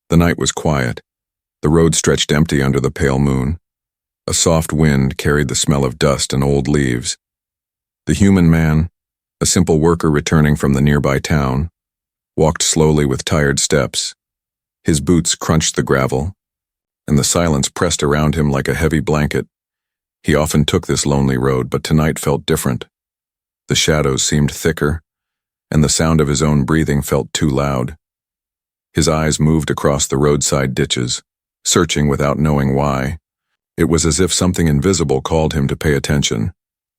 The night was quiet. The road stretched empty under the pale moon. A soft wind carried the smell of dust and old leaves. The human man, a simple worker returning from the nearby town, walked slowly with tired steps. His boots crunched the gravel, and the silence pressed around him like a heavy blanket. He often took this lonely road, but tonight felt different. The shadows seemed thicker, and the sound of his own breathing felt too loud. His eyes moved across the roadside ditches, searching without knowing why. It was as if something invisible called him to pay attention.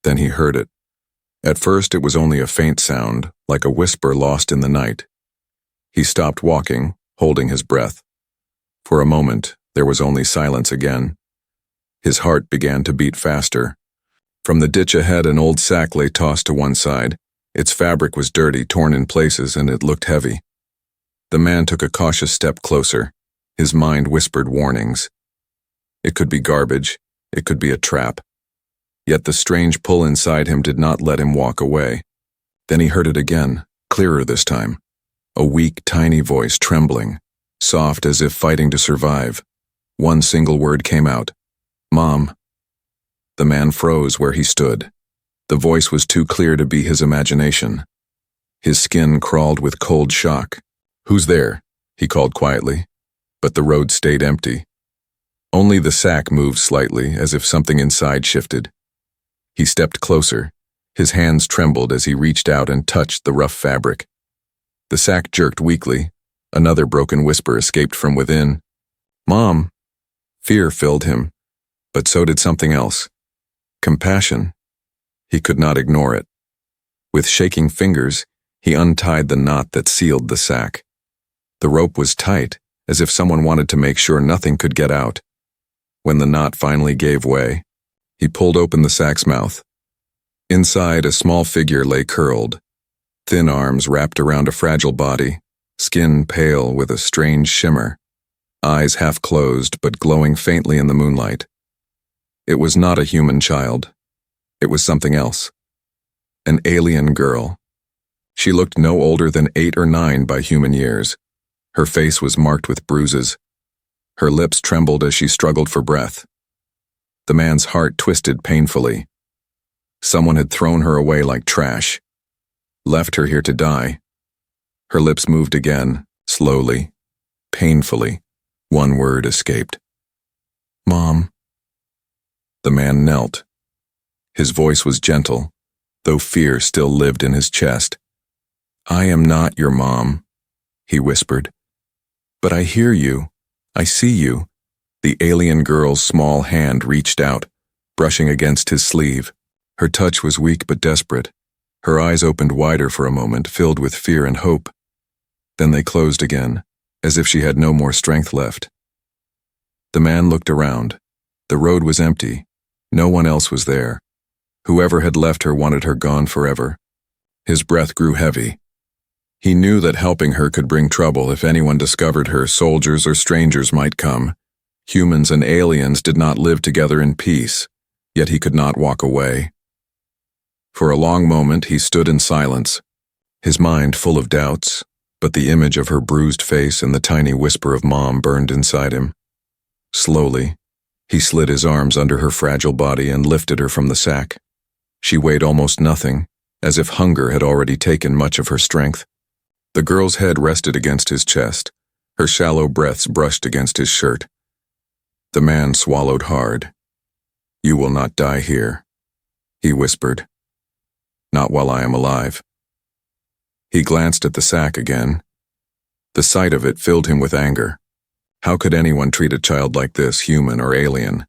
Then he heard it. At first it was only a faint sound, like a whisper lost in the night. He stopped walking, holding his breath. For a moment, there was only silence again. His heart began to beat faster. From the ditch ahead, an old sack lay tossed to one side. Its fabric was dirty, torn in places, and it looked heavy. The man took a cautious step closer. His mind whispered warnings. It could be garbage. It could be a trap. Yet the strange pull inside him did not let him walk away. Then he heard it again, clearer this time. A weak, tiny voice trembling, soft as if fighting to survive. One single word came out. "Mom." The man froze where he stood. The voice was too clear to be his imagination. His skin crawled with cold shock. "Who's there?" he called quietly. But the road stayed empty. Only the sack moved slightly, as if something inside shifted. He stepped closer. His hands trembled as he reached out and touched the rough fabric. The sack jerked weakly. Another broken whisper escaped from within. "Mom." Fear filled him, but so did something else. Compassion. He could not ignore it. With shaking fingers, he untied the knot that sealed the sack. The rope was tight, as if someone wanted to make sure nothing could get out. When the knot finally gave way, he pulled open the sack's mouth. Inside, a small figure lay curled, thin arms wrapped around a fragile body, skin pale with a strange shimmer, eyes half closed but glowing faintly in the moonlight. It was not a human child. It was something else. An alien girl. She looked no older than 8 or 9 by human years. Her face was marked with bruises. Her lips trembled as she struggled for breath. The man's heart twisted painfully. Someone had thrown her away like trash, left her here to die. Her lips moved again, slowly, painfully. One word escaped. "Mom." The man knelt. His voice was gentle, though fear still lived in his chest. "I am not your mom," he whispered. "But I hear you. I see you." The alien girl's small hand reached out, brushing against his sleeve. Her touch was weak but desperate. Her eyes opened wider for a moment, filled with fear and hope. Then they closed again, as if she had no more strength left. The man looked around. The road was empty. No one else was there. Whoever had left her wanted her gone forever. His breath grew heavy. He knew that helping her could bring trouble. If anyone discovered her, soldiers or strangers might come. Humans and aliens did not live together in peace, yet he could not walk away. For a long moment he stood in silence, his mind full of doubts, but the image of her bruised face and the tiny whisper of "Mom" burned inside him. Slowly, he slid his arms under her fragile body and lifted her from the sack. She weighed almost nothing, as if hunger had already taken much of her strength. The girl's head rested against his chest. Her shallow breaths brushed against his shirt. The man swallowed hard. "You will not die here," he whispered. "Not while I am alive." He glanced at the sack again. The sight of it filled him with anger. How could anyone treat a child like this, human or alien?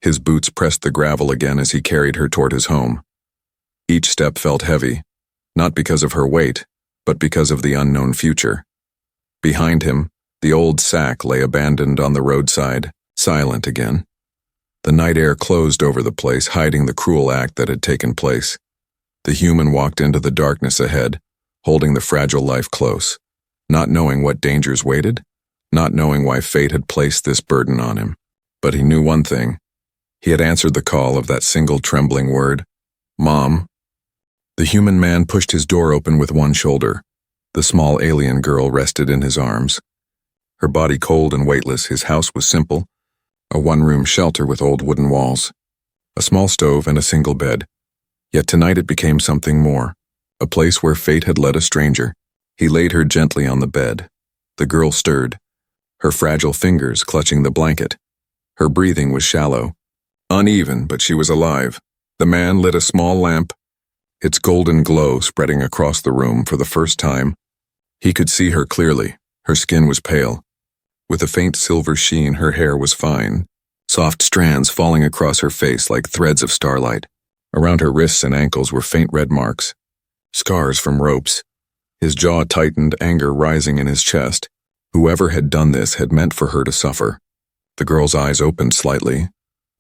His boots pressed the gravel again as he carried her toward his home. Each step felt heavy, not because of her weight, but because of the unknown future. Behind him, the old sack lay abandoned on the roadside, silent again. The night air closed over the place, hiding the cruel act that had taken place. The human walked into the darkness ahead, holding the fragile life close, not knowing what dangers waited, not knowing why fate had placed this burden on him. But he knew one thing. He had answered the call of that single trembling word, "Mom." The human man pushed his door open with one shoulder. The small alien girl rested in his arms. her body cold and weightless. His house was simple, a one-room shelter with old wooden walls, a small stove and a single bed. Yet tonight it became something more, a place where fate had led a stranger. He laid her gently on the bed. The girl stirred, her fragile fingers clutching the blanket. Her breathing was shallow, uneven, but she was alive. The man lit a small lamp, its golden glow spreading across the room. For the first time, he could see her clearly. Her skin was pale. With a faint silver sheen, her hair was fine, soft strands falling across her face like threads of starlight. Around her wrists and ankles were faint red marks, scars from ropes. His jaw tightened, anger rising in his chest. Whoever had done this had meant for her to suffer. The girl's eyes opened slightly,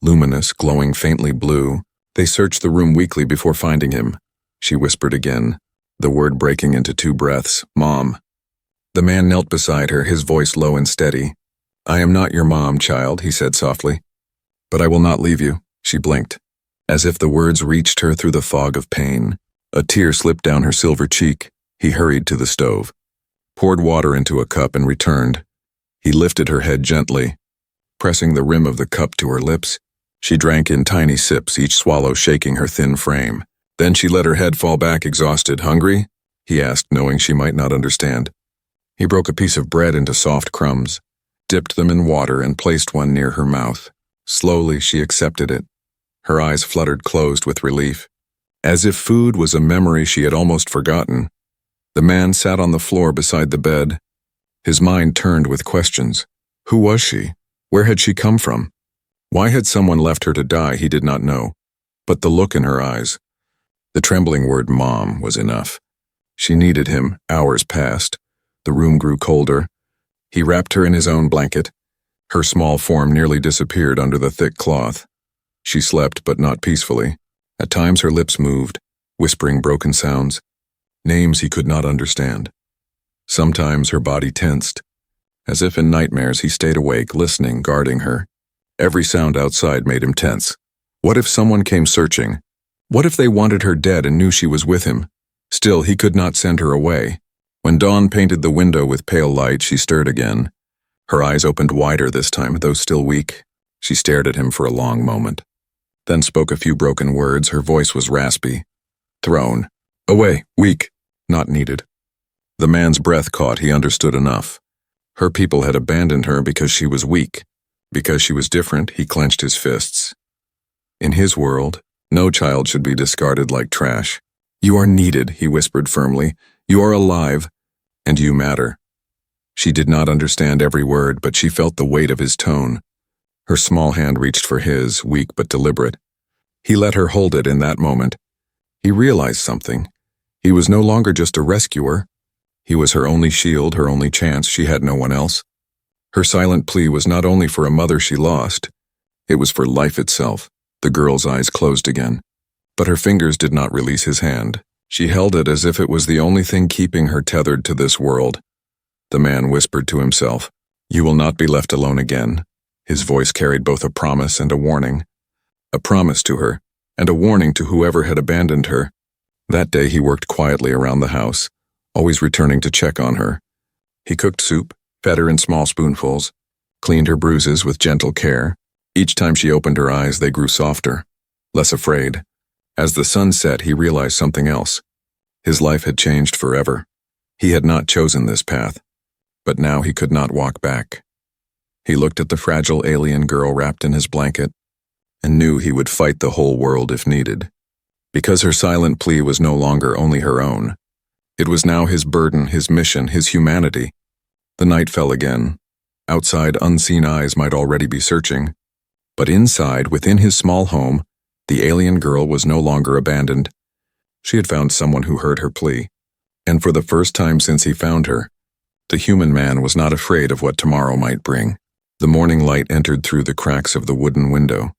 luminous, glowing faintly blue. They searched the room weakly before finding him. She whispered again, the word breaking into 2 breaths, "Mom." The man knelt beside her, his voice low and steady. "I am not your mom, child," he said softly. "But I will not leave you." She blinked, as if the words reached her through the fog of pain. A tear slipped down her silver cheek. He hurried to the stove, poured water into a cup and returned. He lifted her head gently, pressing the rim of the cup to her lips. She drank in tiny sips, each swallow shaking her thin frame. Then she let her head fall back, exhausted. "Hungry?" he asked, knowing she might not understand. He broke a piece of bread into soft crumbs, dipped them in water, and placed one near her mouth. Slowly she accepted it. Her eyes fluttered closed with relief, as if food was a memory she had almost forgotten. The man sat on the floor beside the bed. His mind turned with questions. Who was she? Where had she come from? Why had someone left her to die? He did not know. But the look in her eyes, the trembling word "Mom," was enough. She needed him. Hours passed. The room grew colder. He wrapped her in his own blanket. Her small form nearly disappeared under the thick cloth. She slept, but not peacefully. At times her lips moved, whispering broken sounds, names he could not understand. Sometimes her body tensed. As if in nightmares, he stayed awake, listening, guarding her. Every sound outside made him tense. What if someone came searching? What if they wanted her dead and knew she was with him? Still, he could not send her away. When dawn painted the window with pale light, she stirred again. Her eyes opened wider this time, though still weak. She stared at him for a long moment, then spoke a few broken words. Her voice was raspy. "Thrown. Away. Weak. Not needed." The man's breath caught. He understood enough. Her people had abandoned her because she was weak. Because she was different. He clenched his fists. In his world, no child should be discarded like trash. "You are needed," he whispered firmly. "You are alive, and you matter." She did not understand every word, but she felt the weight of his tone. Her small hand reached for his, weak but deliberate. He let her hold it. In that moment, he realized something. He was no longer just a rescuer. He was her only shield, her only chance. She had no one else. Her silent plea was not only for a mother she lost, it was for life itself. The girl's eyes closed again, but her fingers did not release his hand. She held it as if it was the only thing keeping her tethered to this world. The man whispered to himself, "You will not be left alone again." His voice carried both a promise and a warning. A promise to her, and a warning to whoever had abandoned her. That day he worked quietly around the house, always returning to check on her. He cooked soup, fed her in small spoonfuls, cleaned her bruises with gentle care. Each time she opened her eyes, they grew softer, less afraid. As the sun set, he realized something else. His life had changed forever. He had not chosen this path, but now he could not walk back. He looked at the fragile alien girl wrapped in his blanket and knew he would fight the whole world if needed. Because her silent plea was no longer only her own. It was now his burden, his mission, his humanity. The night fell again. Outside, unseen eyes might already be searching. But inside, within his small home, the alien girl was no longer abandoned. She had found someone who heard her plea. And for the first time since he found her, the human man was not afraid of what tomorrow might bring. The morning light entered through the cracks of the wooden window.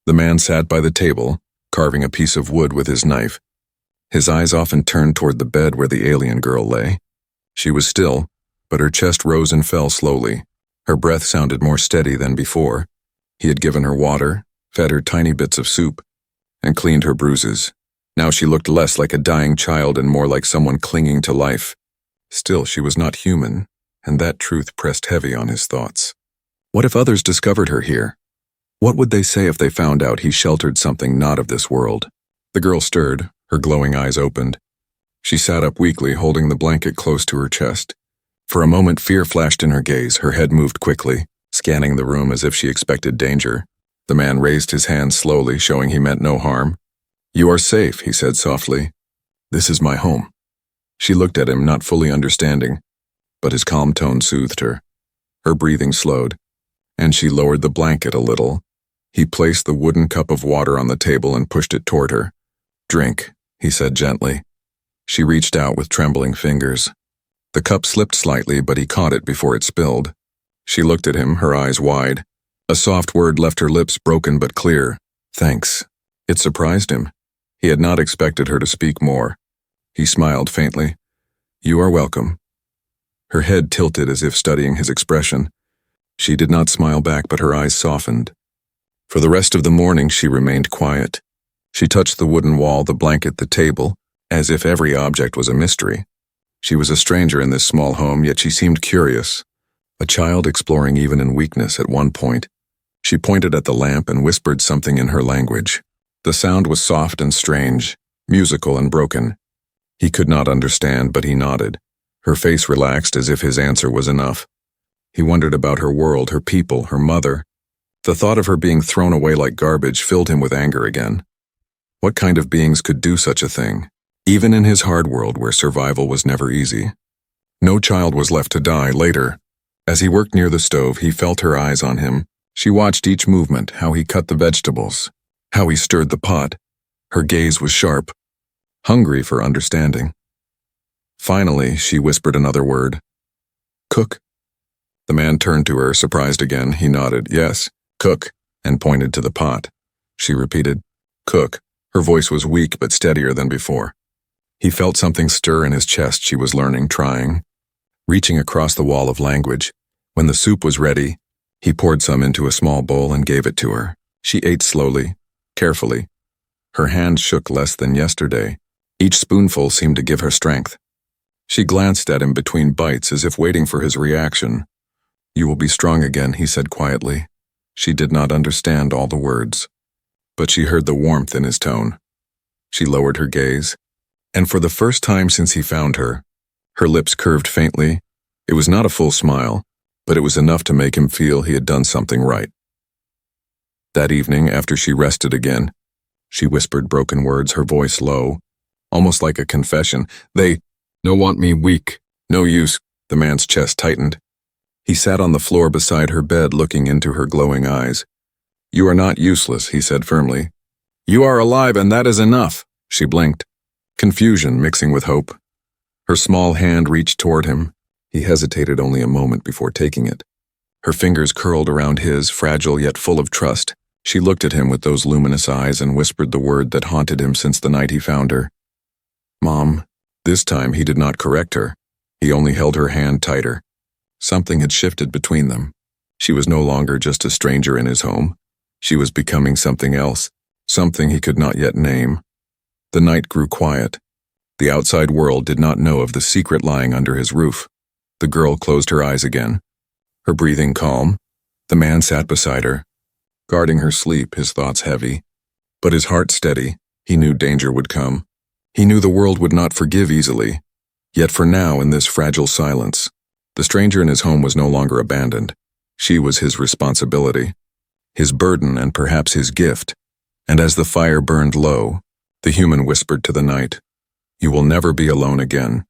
The man sat by the table, carving a piece of wood with his knife. His eyes often turned toward the bed where the alien girl lay. She was still, but her chest rose and fell slowly. Her breath sounded more steady than before. He had given her water, fed her tiny bits of soup, and cleaned her bruises. Now she looked less like a dying child and more like someone clinging to life. Still, she was not human. and that truth pressed heavy on his thoughts. What if others discovered her here? What would they say if they found out he sheltered something not of this world? The girl stirred, her glowing eyes opened. She sat up weakly, holding the blanket close to her chest. For a moment, fear flashed in her gaze. Her head moved quickly, scanning the room as if she expected danger. The man raised his hand slowly, showing he meant no harm. "You are safe," he said softly. "This is my home." She looked at him, not fully understanding, but his calm tone soothed her. Her breathing slowed, and she lowered the blanket a little. He placed the wooden cup of water on the table and pushed it toward her. "Drink," he said gently. She reached out with trembling fingers. The cup slipped slightly, but he caught it before it spilled. She looked at him, her eyes wide. A soft word left her lips, broken but clear. "Thanks." It surprised him. He had not expected her to speak more. He smiled faintly. "You are welcome." Her head tilted as if studying his expression. She did not smile back, but her eyes softened. For the rest of the morning, she remained quiet. She touched the wooden wall, the blanket, the table, as if every object was a mystery. She was a stranger in this small home, yet she seemed curious. A child exploring even in weakness at one point. She pointed at the lamp and whispered something in her language. The sound was soft and strange, musical and broken. He could not understand, but he nodded. Her face relaxed as if his answer was enough. He wondered about her world, her people, her mother. The thought of her being thrown away like garbage filled him with anger again. What kind of beings could do such a thing, even in his hard world where survival was never easy? No child was left to die later. As he worked near the stove, he felt her eyes on him. She watched each movement, how he cut the vegetables, how he stirred the pot. Her gaze was sharp, hungry for understanding. Finally, she whispered another word. "Cook." The man turned to her, surprised again. He nodded, "Yes, cook," and pointed to the pot. She repeated, "Cook." Her voice was weak but steadier than before. He felt something stir in his chest. She was learning, trying, reaching across the wall of language. When the soup was ready, he poured some into a small bowl and gave it to her. She ate slowly, carefully. Her hand shook less than yesterday. Each spoonful seemed to give her strength. She glanced at him between bites as if waiting for his reaction. "You will be strong again," he said quietly. She did not understand all the words, but she heard the warmth in his tone. She lowered her gaze, and for the first time since he found her, her lips curved faintly. It was not a full smile, but it was enough to make him feel he had done something right. That evening, after she rested again, she whispered broken words, her voice low, almost like a confession. "They no want me weak. No use." The man's chest tightened. He sat on the floor beside her bed, looking into her glowing eyes. "You are not useless," he said firmly. "You are alive, and that is enough." She blinked, confusion mixing with hope. Her small hand reached toward him. He hesitated only a moment before taking it. Her fingers curled around his, fragile yet full of trust. She looked at him with those luminous eyes and whispered the word that haunted him since the night he found her. "Mom." This time he did not correct her. He only held her hand tighter. Something had shifted between them. She was no longer just a stranger in his home. She was becoming something else, something he could not yet name. The night grew quiet. The outside world did not know of the secret lying under his roof. The girl closed her eyes again, her breathing calm. The man sat beside her, guarding her sleep, his thoughts heavy, but his heart steady. He knew danger would come. He knew the world would not forgive easily. Yet for now, in this fragile silence, the stranger in his home was no longer abandoned. She was his responsibility, his burden, and perhaps his gift. And as the fire burned low, the human whispered to the night, "You will never be alone again."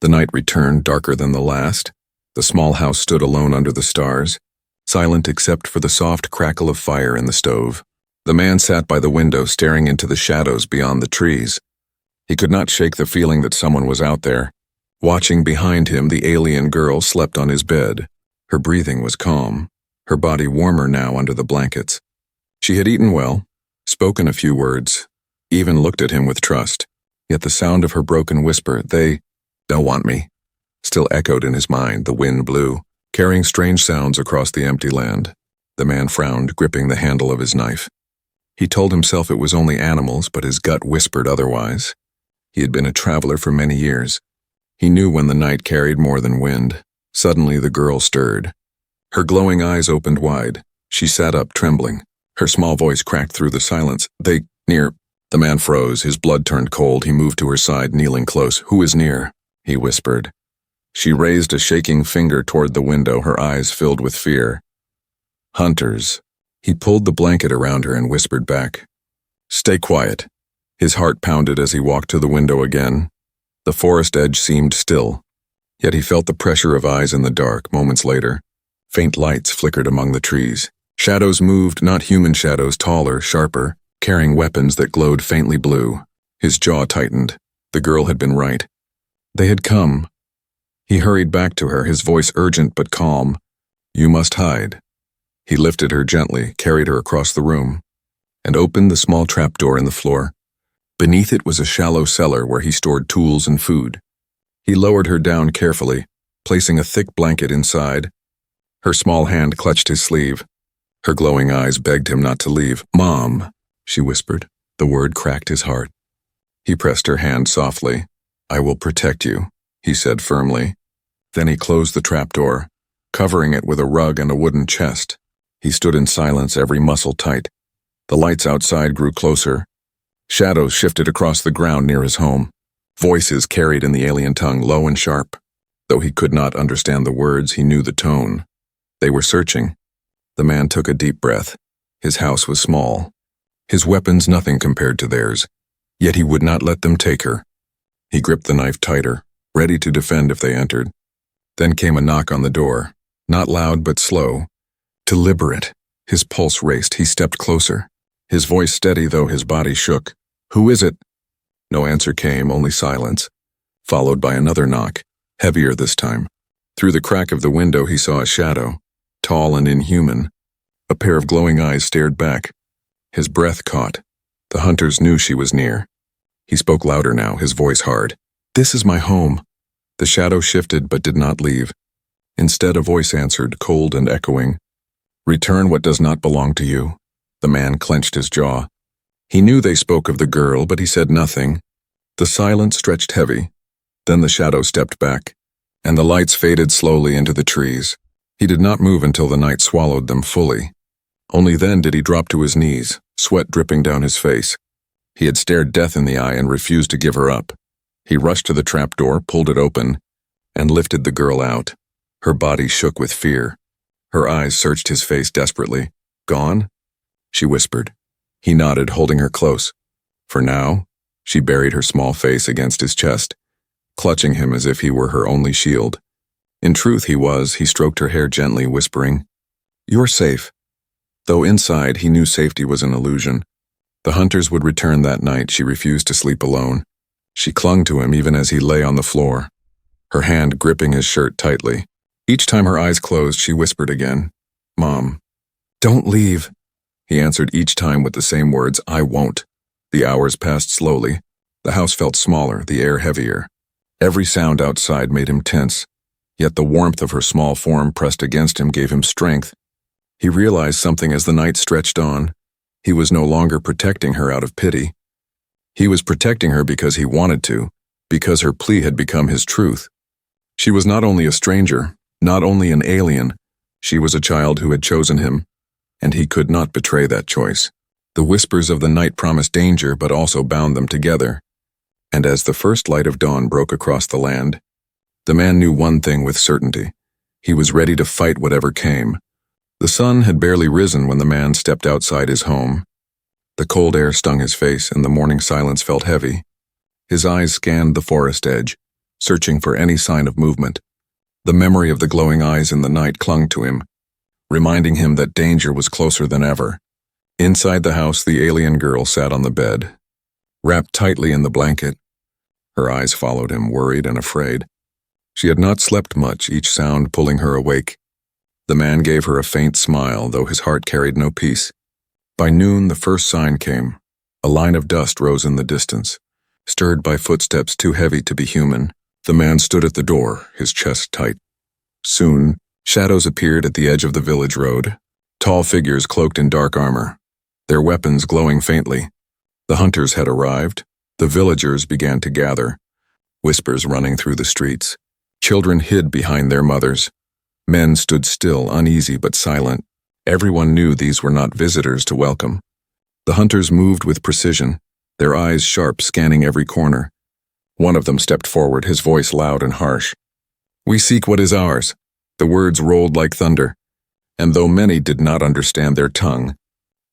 The night returned, darker than the last. The small house stood alone under the stars, silent except for the soft crackle of fire in the stove. The man sat by the window, staring into the shadows beyond the trees. He could not shake the feeling that someone was out there. Watching behind him, the alien girl slept on his bed. Her breathing was calm, her body warmer now under the blankets. She had eaten well, spoken a few words, even looked at him with trust. Yet the sound of her broken whisper, "They don't want me," still echoed in his mind. The wind blew, carrying strange sounds across the empty land. The man frowned, gripping the handle of his knife. He told himself it was only animals, but his gut whispered otherwise. He had been a traveler for many years. He knew when the night carried more than wind. Suddenly the girl stirred. Her glowing eyes opened wide. She sat up, trembling. Her small voice cracked through the silence. Near. The man froze. His blood turned cold. He moved to her side, kneeling close. Who is near? He whispered. She raised a shaking finger toward the window, her eyes filled with fear. Hunters. He pulled the blanket around her and whispered back. Stay quiet. His heart pounded as he walked to the window again. The forest edge seemed still. Yet he felt the pressure of eyes in the dark. Moments later, faint lights flickered among the trees. Shadows moved, not human shadows, taller, sharper, carrying weapons that glowed faintly blue. His jaw tightened. The girl had been right. They had come. He hurried back to her, his voice urgent but calm. You must hide. He lifted her gently, carried her across the room, and opened the small trapdoor in the floor. Beneath it was a shallow cellar where he stored tools and food. He lowered her down carefully, placing a thick blanket inside. Her small hand clutched his sleeve. Her glowing eyes begged him not to leave. Mom, she whispered. The word cracked his heart. He pressed her hand softly. I will protect you, he said firmly. Then he closed the trapdoor, covering it with a rug and a wooden chest. He stood in silence, every muscle tight. The lights outside grew closer. Shadows shifted across the ground near his home. Voices carried in the alien tongue, low and sharp. Though he could not understand the words, he knew the tone. They were searching. The man took a deep breath. His house was small. His weapons nothing compared to theirs. Yet he would not let them take her. He gripped the knife tighter, ready to defend if they entered. Then came a knock on the door. Not loud but slow. Deliberate. His pulse raced. He stepped closer. His voice steady though his body shook. Who is it? No answer came, only silence. Followed by another knock, heavier this time. Through the crack of the window he saw a shadow, tall and inhuman. A pair of glowing eyes stared back. His breath caught. The hunters knew she was near. He spoke louder now, his voice hard. This is my home. The shadow shifted but did not leave. Instead a voice answered, cold and echoing. Return what does not belong to you. The man clenched his jaw. He knew they spoke of the girl, but he said nothing. The silence stretched heavy. Then the shadow stepped back, and the lights faded slowly into the trees. He did not move until the night swallowed them fully. Only then did he drop to his knees, sweat dripping down his face. He had stared death in the eye and refused to give her up. He rushed to the trapdoor, pulled it open, and lifted the girl out. Her body shook with fear. Her eyes searched his face desperately. Gone? She whispered. He nodded, holding her close. For now, she buried her small face against his chest, clutching him as if he were her only shield. In truth he was. He stroked her hair gently, whispering, You're safe. Though inside he knew safety was an illusion. The hunters would return that night. She refused to sleep alone. She clung to him even as he lay on the floor, her hand gripping his shirt tightly. Each time her eyes closed, she whispered again, Mom, don't leave. He answered each time with the same words, I won't. The hours passed slowly. The house felt smaller, the air heavier. Every sound outside made him tense, yet the warmth of her small form pressed against him gave him strength. He realized something as the night stretched on. He was no longer protecting her out of pity. He was protecting her because he wanted to, because her plea had become his truth. She was not only a stranger, not only an alien, she was a child who had chosen him, and he could not betray that choice. The whispers of the night promised danger but also bound them together. And as the first light of dawn broke across the land, the man knew one thing with certainty. He was ready to fight whatever came. The sun had barely risen when the man stepped outside his home. The cold air stung his face and the morning silence felt heavy. His eyes scanned the forest edge, searching for any sign of movement. The memory of the glowing eyes in the night clung to him, reminding him that danger was closer than ever. Inside the house, the alien girl sat on the bed, wrapped tightly in the blanket. Her eyes followed him, worried and afraid. She had not slept much, each sound pulling her awake. The man gave her a faint smile, though his heart carried no peace. By noon, the first sign came. A line of dust rose in the distance, stirred by footsteps too heavy to be human. The man stood at the door, his chest tight. Soon, shadows appeared at the edge of the village road, tall figures cloaked in dark armor, their weapons glowing faintly. The hunters had arrived. The villagers began to gather, whispers running through the streets. Children hid behind their mothers. Men stood still, uneasy but silent. Everyone knew these were not visitors to welcome. The hunters moved with precision, their eyes sharp, scanning every corner. One of them stepped forward, his voice loud and harsh. "We seek what is ours." The words rolled like thunder, and though many did not understand their tongue,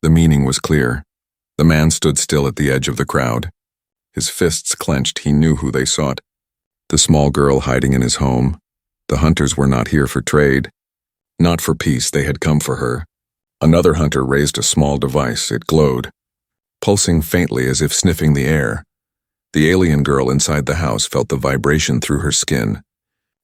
the meaning was clear. The man stood still at the edge of the crowd. His fists clenched, he knew who they sought. The small girl hiding in his home. The hunters were not here for trade. Not for peace, they had come for her. Another hunter raised a small device. It glowed, pulsing faintly as if sniffing the air. The alien girl inside the house felt the vibration through her skin.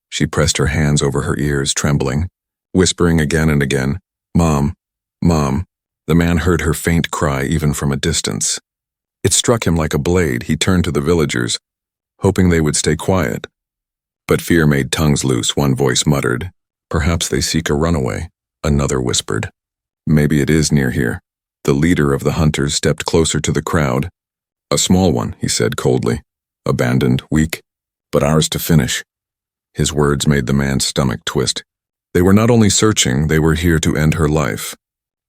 She pressed her hands over her ears, trembling, whispering again and again, "Mom, Mom." The man heard her faint cry even from a distance. It struck him like a blade. He turned to the villagers, hoping they would stay quiet. But fear made tongues loose. One voice muttered, "Perhaps they seek a runaway." Another whispered, "Maybe it is near here." The leader of the hunters stepped closer to the crowd. "A small one," he said coldly, "abandoned, weak, but ours to finish." His words made the man's stomach twist. They were not only searching, they were here to end her life.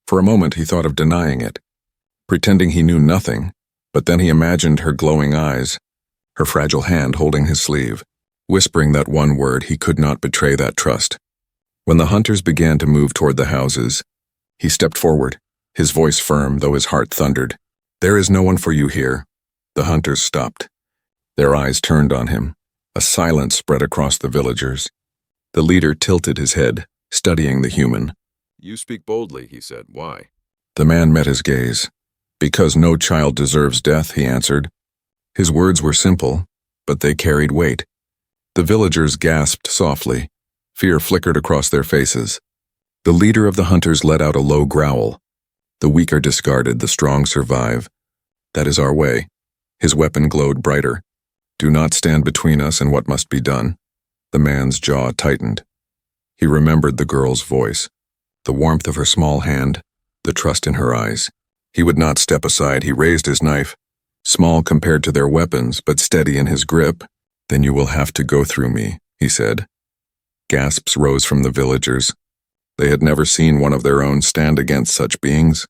For a moment he thought of denying it, pretending he knew nothing, but then he imagined her glowing eyes, her fragile hand holding his sleeve, whispering that one word. He could not betray that trust. When the hunters began to move toward the houses, he stepped forward, his voice firm though his heart thundered. "There is no one for you here." The hunters stopped. Their eyes turned on him. A silence spread across the villagers. The leader tilted his head, studying the human. "You speak boldly," he said. "Why?" The man met his gaze. "Because no child deserves death," he answered. His words were simple, but they carried weight. The villagers gasped softly. Fear flickered across their faces. The leader of the hunters let out a low growl. "The weak are discarded, the strong survive. That is our way." His weapon glowed brighter. "Do not stand between us and what must be done." The man's jaw tightened. He remembered the girl's voice, the warmth of her small hand, the trust in her eyes. He would not step aside. He raised his knife, small compared to their weapons, but steady in his grip. "Then you will have to go through me," he said. Gasps rose from the villagers. They had never seen one of their own stand against such beings.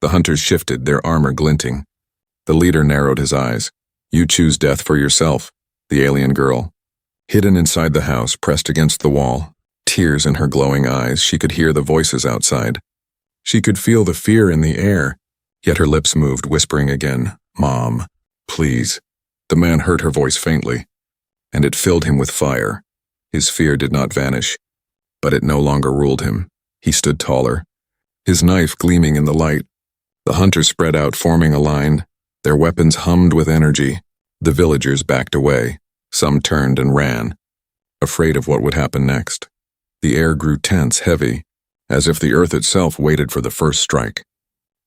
The hunters shifted, their armor glinting. The leader narrowed his eyes. "You choose death for yourself." The alien girl, hidden inside the house, pressed against the wall, tears in her glowing eyes. She could hear the voices outside. She could feel the fear in the air, yet her lips moved, whispering again, "Mom, please." The man heard her voice faintly, and it filled him with fire. His fear did not vanish, but it no longer ruled him. He stood taller, his knife gleaming in the light. The hunters spread out, forming a line. Their weapons hummed with energy. The villagers backed away. Some turned and ran, afraid of what would happen next. The air grew tense, heavy, as if the earth itself waited for the first strike.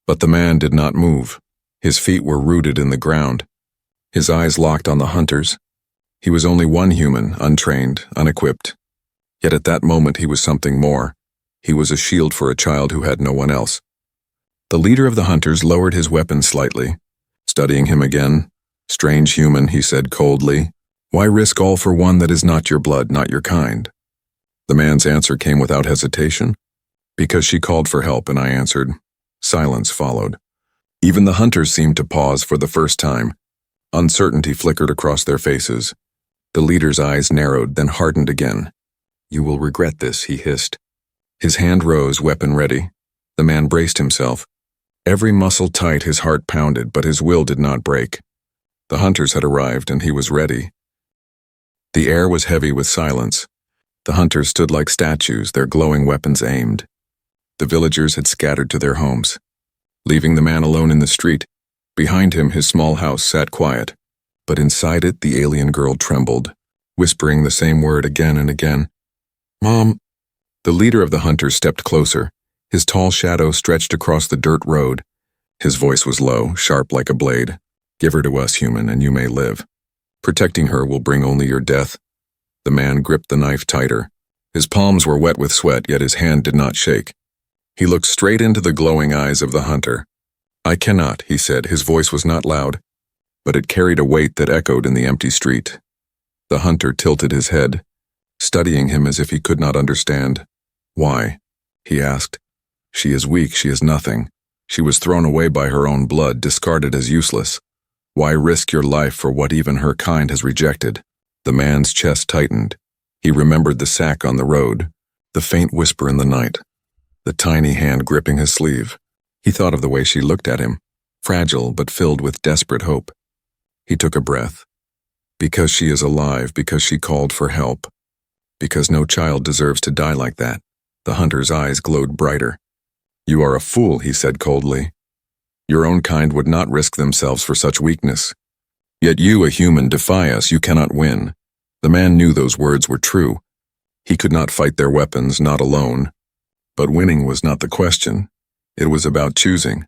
But the man did not move. His feet were rooted in the ground, his eyes locked on the hunters. He was only one human, untrained, unequipped. Yet at that moment he was something more. He was a shield for a child who had no one else. The leader of the hunters lowered his weapon slightly, studying him again. "Strange human," he said coldly. "Why risk all for one that is not your blood, not your kind?" The man's answer came without hesitation. "Because she called for help, and I answered." Silence followed. Even the hunters seemed to pause for the first time. Uncertainty flickered across their faces. The leader's eyes narrowed, then hardened again. "You will regret this," he hissed. His hand rose, weapon ready. The man braced himself. Every muscle tight, his heart pounded, but his will did not break. The hunters had arrived, and he was ready. The air was heavy with silence. The hunters stood like statues, their glowing weapons aimed. The villagers had scattered to their homes, leaving the man alone in the street. Behind him, his small house sat quiet, but inside it the alien girl trembled, whispering the same word again and again. "Mom." The leader of the hunters stepped closer. His tall shadow stretched across the dirt road. His voice was low, sharp like a blade. "Give her to us, human, and you may live. Protecting her will bring only your death." The man gripped the knife tighter. His palms were wet with sweat, yet his hand did not shake. He looked straight into the glowing eyes of the hunter. "I cannot," he said. His voice was not loud, but it carried a weight that echoed in the empty street. The hunter tilted his head. studying him as if he could not understand. "Why?" he asked. "She is weak, she is nothing. She was thrown away by her own blood, discarded as useless. Why risk your life for what even her kind has rejected?" The man's chest tightened. He remembered the sack on the road, the faint whisper in the night, the tiny hand gripping his sleeve. He thought of the way she looked at him, fragile but filled with desperate hope. He took a breath. Because she is alive, because she called for help, because no child deserves to die like that. The hunter's eyes glowed brighter. "You are a fool," he said coldly. "Your own kind would not risk themselves for such weakness. Yet you, a human, defy us. You cannot win." The man knew those words were true. He could not fight their weapons, not alone. But winning was not the question. It was about choosing.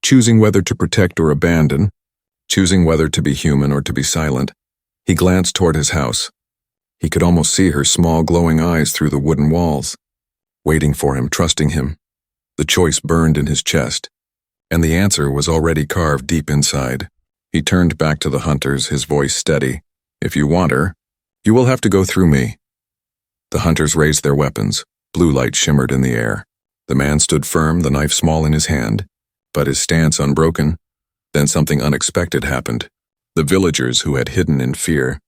Choosing whether to protect or abandon. Choosing whether to be human or to be silent. He glanced toward his house. He could almost see her small glowing eyes through the wooden walls, waiting for him, trusting him. The choice burned in his chest, and the answer was already carved deep inside. He turned back to the hunters, his voice steady. "If you want her, you will have to go through me." The hunters raised their weapons. Blue light shimmered in the air. The man stood firm, the knife small in his hand, but his stance unbroken. Then something unexpected happened. The villagers, who had hidden in fear,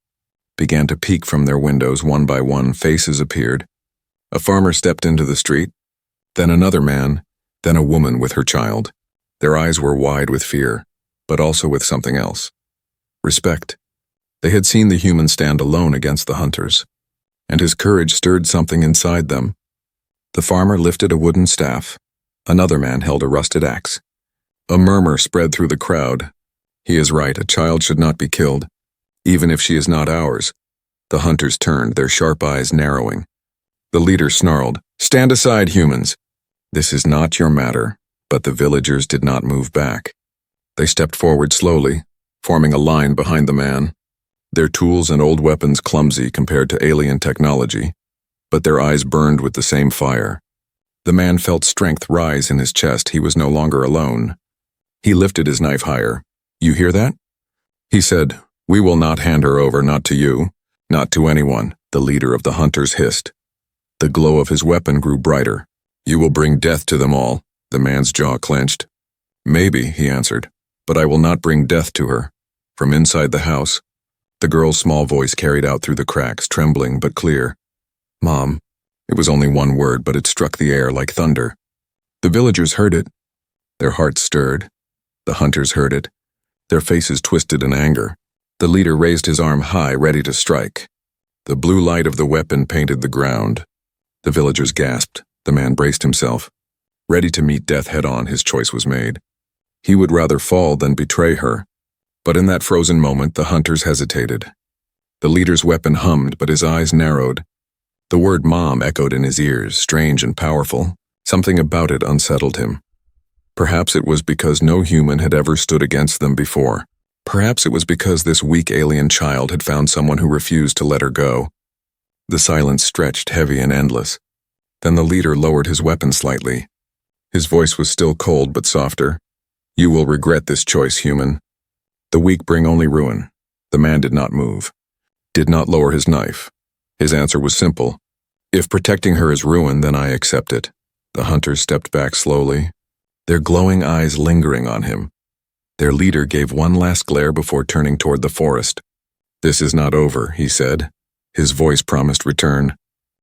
began to peek from their windows. One by one, faces appeared. A farmer stepped into the street, then another man, then a woman with her child. Their eyes were wide with fear, but also with something else. Respect. They had seen the human stand alone against the hunters, and his courage stirred something inside them. The farmer lifted a wooden staff. Another man held a rusted axe. A murmur spread through the crowd. "He is right, a child should not be killed, even if she is not ours." The hunters turned, their sharp eyes narrowing. The leader snarled, "Stand aside, humans. This is not your matter." But the villagers did not move back. They stepped forward slowly, forming a line behind the man. Their tools and old weapons clumsy compared to alien technology, but their eyes burned with the same fire. The man felt strength rise in his chest. He was no longer alone. He lifted his knife higher. "You hear that?" he said. "We will not hand her over, not to you, not to anyone," the leader of the hunters hissed. The glow of his weapon grew brighter. "You will bring death to them all." The man's jaw clenched. "Maybe," he answered, "but I will not bring death to her." From inside the house, the girl's small voice carried out through the cracks, trembling but clear. "Mom." It was only one word, but it struck the air like thunder. The villagers heard it. Their hearts stirred. The hunters heard it. Their faces twisted in anger. The leader raised his arm high, ready to strike. The blue light of the weapon painted the ground. The villagers gasped. The man braced himself. Ready to meet death head-on, his choice was made. He would rather fall than betray her. But in that frozen moment, the hunters hesitated. The leader's weapon hummed, but his eyes narrowed. The word "mom" echoed in his ears, strange and powerful. Something about it unsettled him. Perhaps it was because no human had ever stood against them before. Perhaps it was because this weak alien child had found someone who refused to let her go. The silence stretched, heavy and endless. Then the leader lowered his weapon slightly. His voice was still cold but softer. "You will regret this choice, human. The weak bring only ruin." The man did not move, did not lower his knife. His answer was simple. "If protecting her is ruin, then I accept it." The hunters stepped back slowly, their glowing eyes lingering on him. Their leader gave one last glare before turning toward the forest. "This is not over," he said. His voice promised return.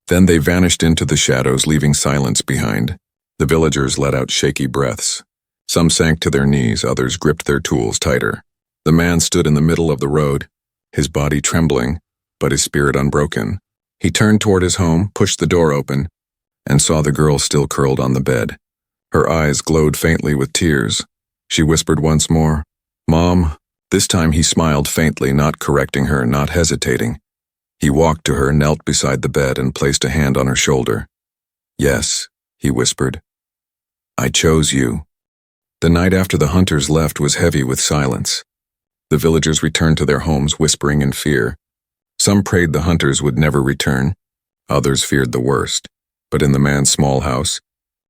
Then they vanished into the shadows, leaving silence behind. The villagers let out shaky breaths. Some sank to their knees, others gripped their tools tighter. The man stood in the middle of the road, his body trembling, but his spirit unbroken. He turned toward his home, pushed the door open, and saw the girl still curled on the bed. Her eyes glowed faintly with tears. She whispered once more, "Mom." This time he smiled faintly, not correcting her, not hesitating. He walked to her, knelt beside the bed, and placed a hand on her shoulder. "Yes," he whispered. "I chose you." The night after the hunters left was heavy with silence. The villagers returned to their homes, whispering in fear. Some prayed the hunters would never return. Others feared the worst. But in the man's small house,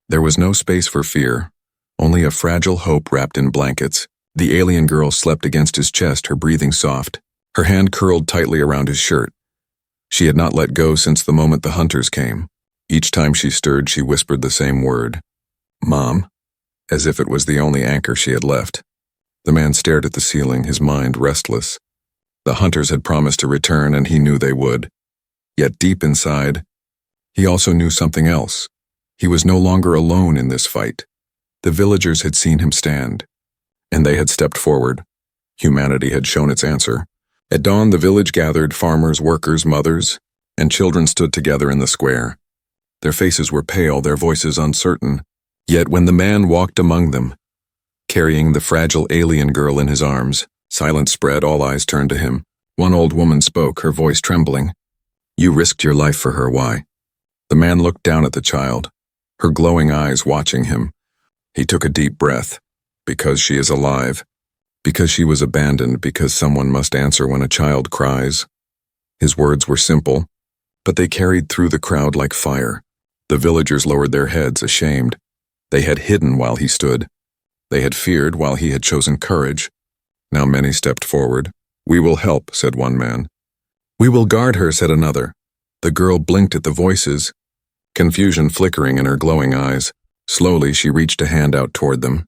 there was no space for fear, only a fragile hope wrapped in blankets. The alien girl slept against his chest, her breathing soft, her hand curled tightly around his shirt. She had not let go since the moment the hunters came. Each time she stirred, she whispered the same word, "Mom," as if it was the only anchor she had left. The man stared at the ceiling, his mind restless. The hunters had promised to return, and he knew they would. Yet deep inside, he also knew something else. He was no longer alone in this fight. The villagers had seen him stand, and they had stepped forward. Humanity had shown its answer. At dawn, the village gathered. Farmers, workers, mothers, and children stood together in the square. Their faces were pale, their voices uncertain. Yet when the man walked among them, carrying the fragile alien girl in his arms, silence spread, all eyes turned to him. One old woman spoke, her voice trembling. "You risked your life for her, why?" The man looked down at the child, her glowing eyes watching him. He took a deep breath. "Because she is alive. Because she was abandoned, because someone must answer when a child cries." His words were simple, but they carried through the crowd like fire. The villagers lowered their heads, ashamed. They had hidden while he stood. They had feared while he had chosen courage. Now many stepped forward. "We will help," said one man. "We will guard her," said another. The girl blinked at the voices, confusion flickering in her glowing eyes. Slowly, she reached a hand out toward them.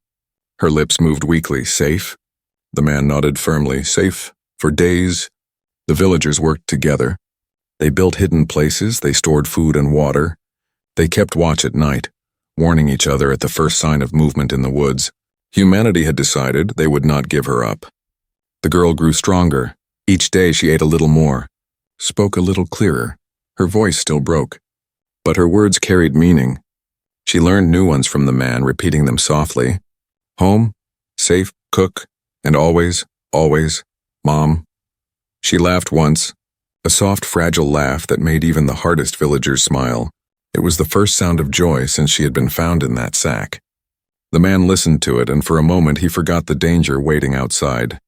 Her lips moved weakly. "Safe?" The man nodded firmly. "Safe for days." The villagers worked together. They built hidden places, they stored food and water. They kept watch at night, warning each other at the first sign of movement in the woods. Humanity had decided they would not give her up. The girl grew stronger. Each day she ate a little more, spoke a little clearer. Her voice still broke, but her words carried meaning. She learned new ones from the man, repeating them softly. "Home, safe, cook, and always, always, Mom." She laughed once, a soft, fragile laugh that made even the hardest villagers smile. It was the first sound of joy since she had been found in that sack. The man listened to it, and for a moment he forgot the danger waiting outside.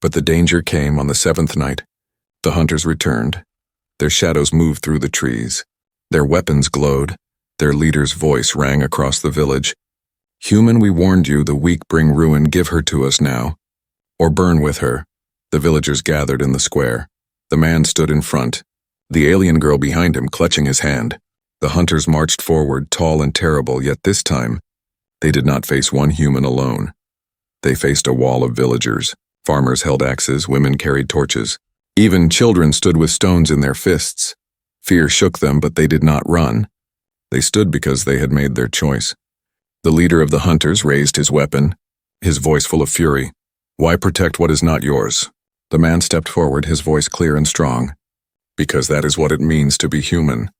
But the danger came on the 7th night. The hunters returned. Their shadows moved through the trees. Their weapons glowed. Their leader's voice rang across the village. "Human, we warned you, the weak bring ruin. Give her to us now, or burn with her." The villagers gathered in the square. The man stood in front, the alien girl behind him clutching his hand. The hunters marched forward, tall and terrible, yet this time, they did not face one human alone. They faced a wall of villagers. Farmers held axes, women carried torches. Even children stood with stones in their fists. Fear shook them, but they did not run. They stood because they had made their choice. The leader of the hunters raised his weapon, his voice full of fury. "Why protect what is not yours?" The man stepped forward, his voice clear and strong. "Because that is what it means to be human.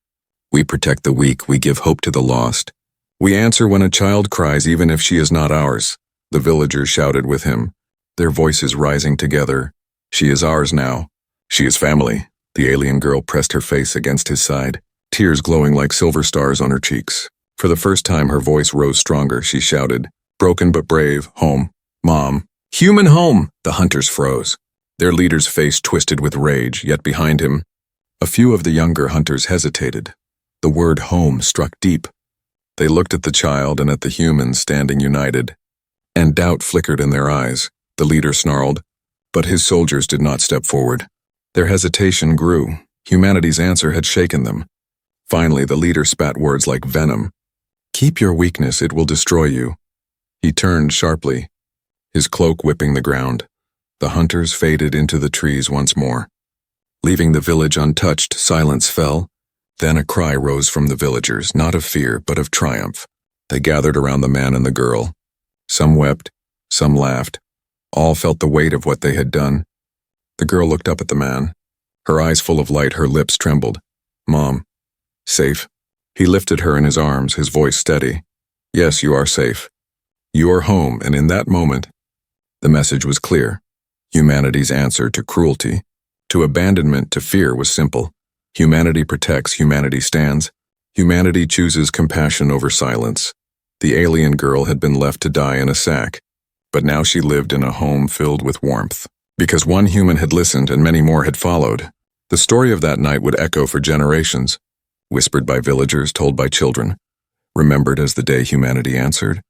We protect the weak, we give hope to the lost. We answer when a child cries, even if she is not ours." The villagers shouted with him, their voices rising together. "She is ours now. She is family." The alien girl pressed her face against his side, tears glowing like silver stars on her cheeks. For the first time, her voice rose stronger. She shouted, broken but brave, "Home, Mom. Human home!" The hunters froze. Their leader's face twisted with rage, yet behind him, a few of the younger hunters hesitated. The word home struck deep. They looked at the child and at the humans standing united, and doubt flickered in their eyes. The leader snarled, but his soldiers did not step forward. Their hesitation grew. Humanity's answer had shaken them. Finally, the leader spat words like venom. "Keep your weakness, it will destroy you." He turned sharply, his cloak whipping the ground. The hunters faded into the trees once more. Leaving the village untouched, silence fell. Then a cry rose from the villagers, not of fear, but of triumph. They gathered around the man and the girl. Some wept, some laughed. All felt the weight of what they had done. The girl looked up at the man, her eyes full of light, her lips trembled. "Mom, safe." He lifted her in his arms, his voice steady. "Yes, you are safe. You are home," and in that moment, the message was clear. Humanity's answer to cruelty, to abandonment, to fear was simple. Humanity protects, humanity stands. Humanity chooses compassion over silence. The alien girl had been left to die in a sack, but now she lived in a home filled with warmth. Because one human had listened and many more had followed. The story of that night would echo for generations, whispered by villagers, told by children, remembered as the day humanity answered.